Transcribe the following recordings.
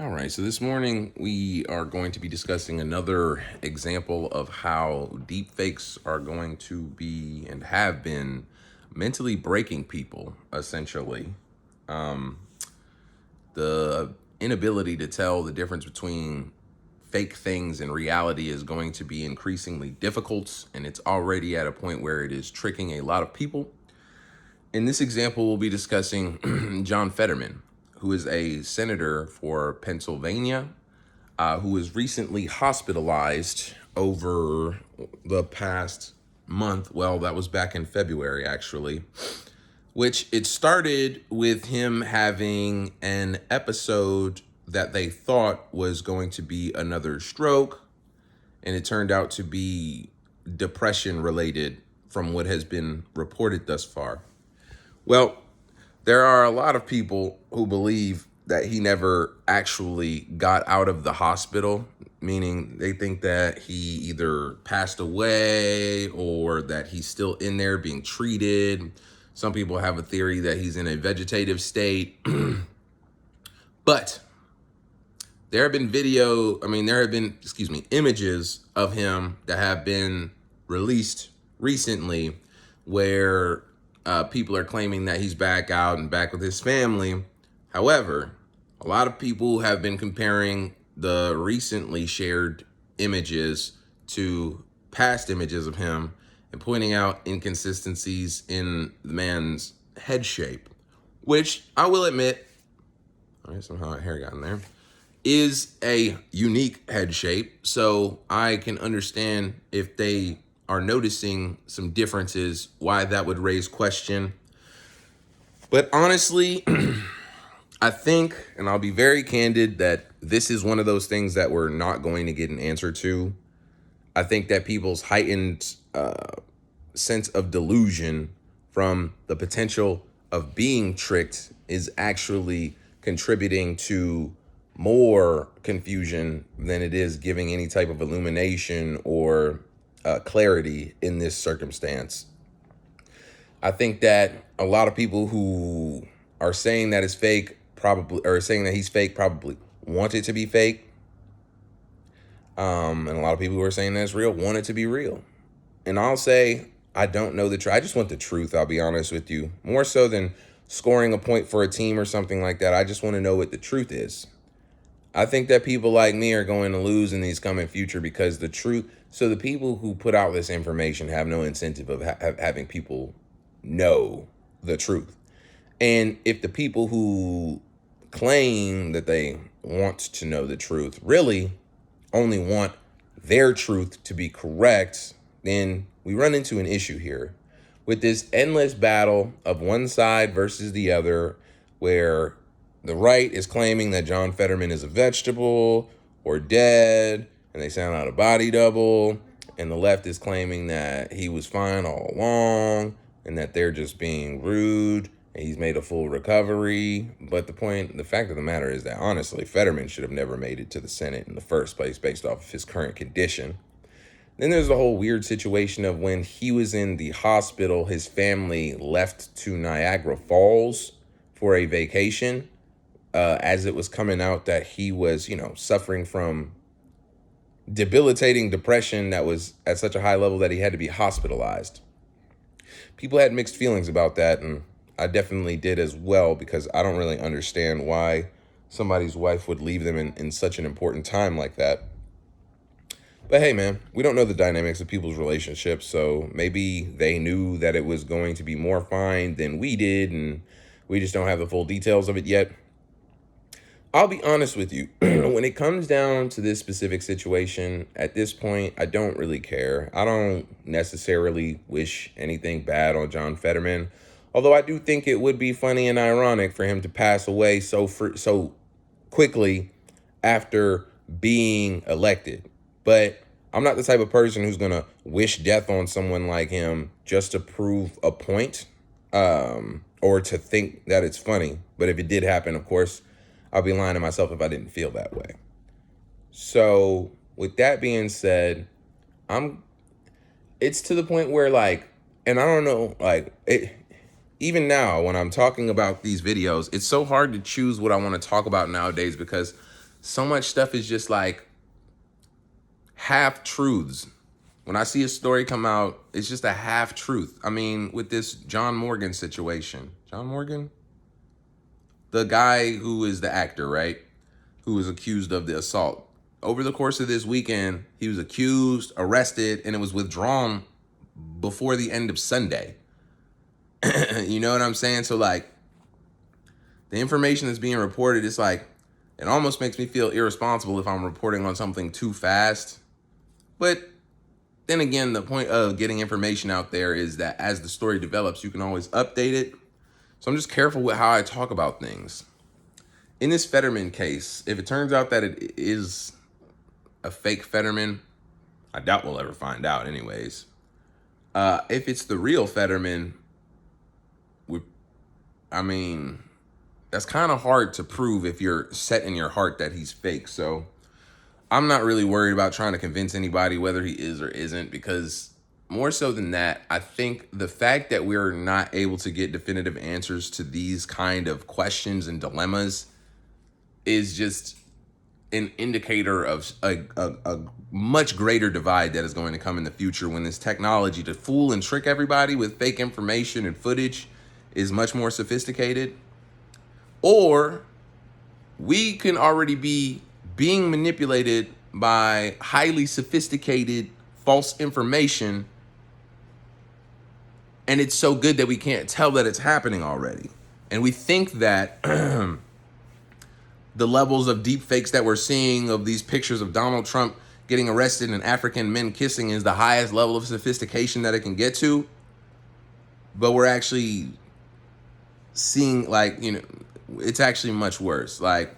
All right, so this morning we are going to be discussing another example of how deepfakes are going to be and have been mentally breaking people, essentially. The inability to tell the difference between fake things and reality is going to be increasingly difficult, and it's already at a point where it is tricking a lot of people. In this example, we'll be discussing John Fetterman, who is a senator for Pennsylvania, who was recently hospitalized over the past month. Well, that was back in February, actually, which it started with him having an episode that they thought was going to be another stroke, and it turned out to be depression related from what has been reported thus far. Well, there are a lot of people who believe that he never actually got out of the hospital, meaning they think that he either passed away or that he's still in there being treated. Some people have a theory that he's in a vegetative state. But there have been images of him that have been released recently where people are claiming that he's back out and back with his family. However, a lot of people have been comparing the recently shared images to past images of him and pointing out inconsistencies in the man's head shape, which I will admit, all right, somehow my hair got in there, is a unique head shape. So I can understand if they are noticing some differences, why that would raise question. But honestly, I think, and I'll be very candid, that this is one of those things that we're not going to get an answer to. I think that people's heightened sense of delusion from the potential of being tricked is actually contributing to more confusion than it is giving any type of illumination or clarity in this circumstance. I think that a lot of people who are saying that it's fake probably, or saying that he's fake, probably want it to be fake. And a lot of people who are saying that it's real want it to be real. And I'll say, I don't know the truth. I just want the truth, I'll be honest with you. More so than scoring a point for a team or something like that. I just want to know what the truth is. I think that people like me are going to lose in these coming future because the truth. So the people who put out this information have no incentive of having people know the truth. And if the people who claim that they want to know the truth really only want their truth to be correct, then we run into an issue here with this endless battle of one side versus the other, where the right is claiming that John Fetterman is a vegetable or dead, and they sound out a body double. And the left is claiming that he was fine all along and that they're just being rude and he's made a full recovery. But the fact of the matter is that, honestly, Fetterman should have never made it to the Senate in the first place based off of his current condition. Then there's the whole weird situation of when he was in the hospital, his family left to Niagara Falls for a vacation. As it was coming out that he was, suffering from debilitating depression that was at such a high level that he had to be hospitalized. People had mixed feelings about that, and I definitely did as well, because I don't really understand why somebody's wife would leave them in such an important time like that. But hey, man, we don't know the dynamics of people's relationships, so maybe they knew that it was going to be more fine than we did, and we just don't have the full details of it yet. I'll be honest with you. When it comes down to this specific situation, at this point, I don't really care. I don't necessarily wish anything bad on John Fetterman, although I do think it would be funny and ironic for him to pass away so quickly after being elected. But I'm not the type of person who's going to wish death on someone like him just to prove a point, or to think that it's funny. But if it did happen, of course, I'll be lying to myself if I didn't feel that way. So with that being said, it's to the point where, and I don't know, even now when I'm talking about these videos, it's so hard to choose what I want to talk about nowadays, because so much stuff is just like half truths. When I see a story come out, it's just a half truth. I mean, with this John Morgan situation, John Morgan, the guy who is the actor, right? Who was accused of the assault. Over the course of this weekend, he was accused, arrested, and it was withdrawn before the end of Sunday. You know what I'm saying? So like, the information that's being reported, it's like, it almost makes me feel irresponsible if I'm reporting on something too fast. But then again, the point of getting information out there is that as the story develops, you can always update it. So I'm just careful with how I talk about things. In this Fetterman case, if it turns out that it is a fake Fetterman, I doubt we'll ever find out anyways. If it's the real Fetterman, that's kind of hard to prove if you're set in your heart that he's fake. So I'm not really worried about trying to convince anybody whether he is or isn't, because more so than that, I think the fact that we're not able to get definitive answers to these kind of questions and dilemmas is just an indicator of a much greater divide that is going to come in the future, when this technology to fool and trick everybody with fake information and footage is much more sophisticated. Or we can already be being manipulated by highly sophisticated false information, and it's so good that we can't tell that it's happening already. And we think that the levels of deep fakes that we're seeing of these pictures of Donald Trump getting arrested and African men kissing is the highest level of sophistication that it can get to. But we're actually seeing, like, it's actually much worse. Like,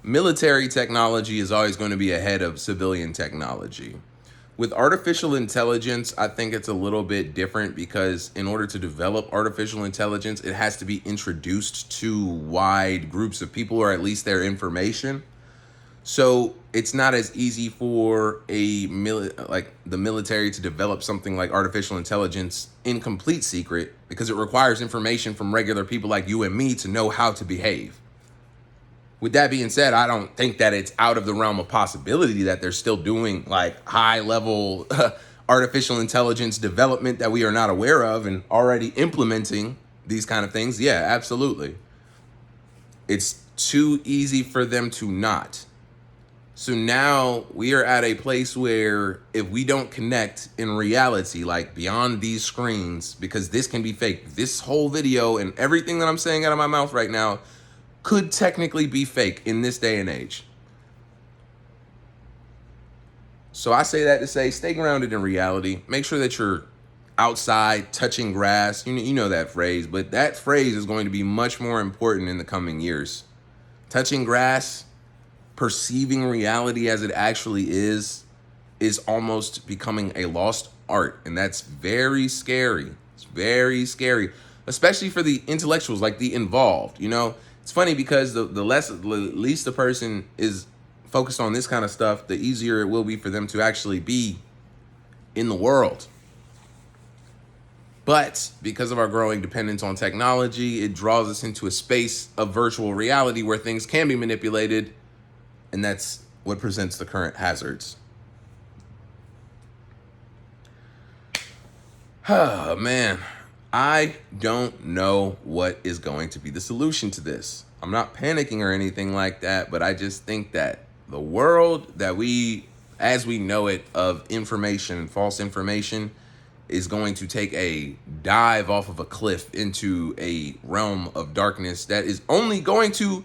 military technology is always going to be ahead of civilian technology. With artificial intelligence, I think it's a little bit different, because in order to develop artificial intelligence, it has to be introduced to wide groups of people, or at least their information. So it's not as easy for the military to develop something like artificial intelligence in complete secret, because it requires information from regular people like you and me to know how to behave. With that being said, I don't think that it's out of the realm of possibility that they're still doing like high level artificial intelligence development that we are not aware of and already implementing these kind of things. Yeah, absolutely. It's too easy for them to not. So now we are at a place where if we don't connect in reality, like beyond these screens, because this can be fake, this whole video and everything that I'm saying out of my mouth right now could technically be fake in this day and age. So I say that to say, stay grounded in reality. Make sure that you're outside touching grass. You know that phrase, but that phrase is going to be much more important in the coming years. Touching grass, perceiving reality as it actually is almost becoming a lost art. And that's very scary. It's very scary, especially for the intellectuals, like the involved. It's funny because the least the person is focused on this kind of stuff, the easier it will be for them to actually be in the world. But because of our growing dependence on technology, it draws us into a space of virtual reality where things can be manipulated, and that's what presents the current hazards. Oh, man. I don't know what is going to be the solution to this. I'm not panicking or anything like that, but I just think that the world that as we know it, of information and false information is going to take a dive off of a cliff into a realm of darkness that is only going to,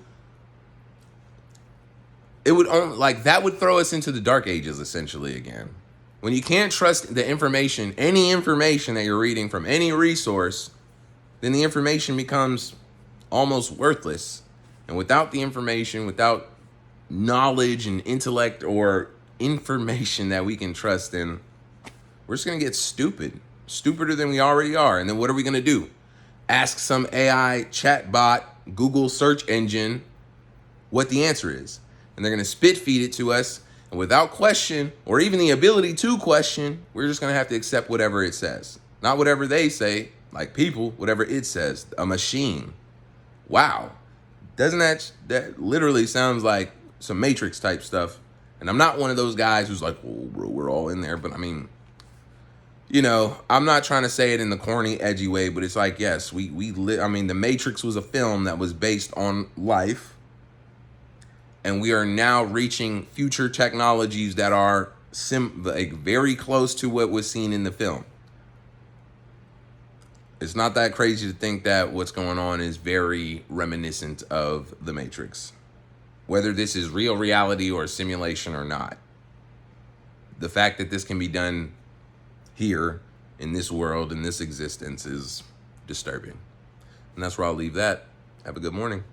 that would throw us into the dark ages essentially again. When you can't trust the information, any information that you're reading from any resource, then the information becomes almost worthless. And without the information, without knowledge and intellect or information that we can trust in, we're just going to get stupider than we already are. And then what are we going to do? Ask some AI chatbot, Google search engine what the answer is. And they're going to spit feed it to us. And without question, or even the ability to question, we're just going to have to accept whatever it says. Not whatever they say, like people, whatever it says, a machine. Wow. Doesn't that literally sounds like some Matrix type stuff. And I'm not one of those guys who's like, "Oh, bro, we're all in there." But I mean, I'm not trying to say it in the corny, edgy way, but it's like, yes, I mean, The Matrix was a film that was based on life, and we are now reaching future technologies that are very close to what was seen in the film. It's not that crazy to think that what's going on is very reminiscent of The Matrix. Whether this is real reality or simulation or not, the fact that this can be done here in this world, in this existence, is disturbing. And that's where I'll leave that. Have a good morning.